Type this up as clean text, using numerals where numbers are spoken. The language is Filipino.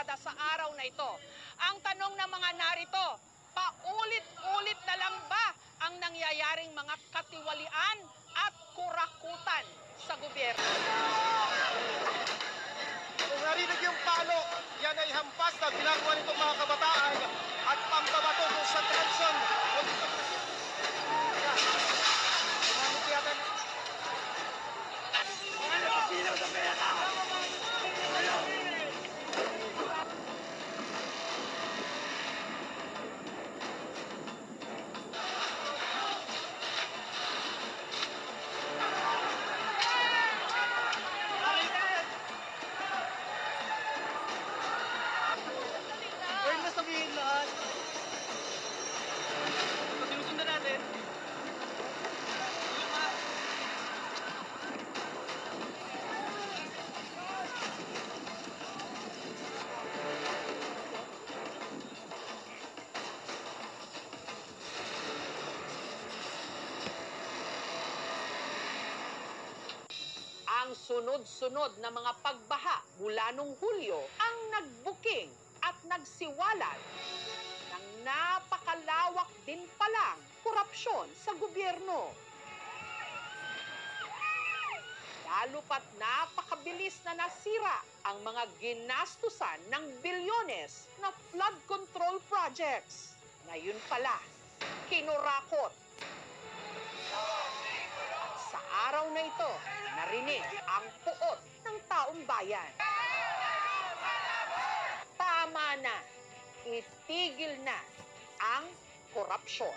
kalsada sa araw na ito. Ang tanong ng mga narito, paulit-ulit na lang ba ang nangyayaring mga katiwalian at kurakutan sa gobyerno? Kung narinig yung palo, yan ay hampas na ginagawa nitong mga kabataan at pangbabato sa transyon. Huwag na sabihin lahat. Sinusundan natin. Ang sunod-sunod na mga pagbaha mula nung Hulyo ang nagbuking at nagsiwalat ng napakalawak din palang korupsyon sa gobyerno. Lalo pat napakabilis na nasira ang mga ginastusan ng bilyones na flood control projects. Ngayon pala, kinurakot. Sa araw na ito, narinig ang puot ng taong bayan. Tama na, itigil na ang korupsyon.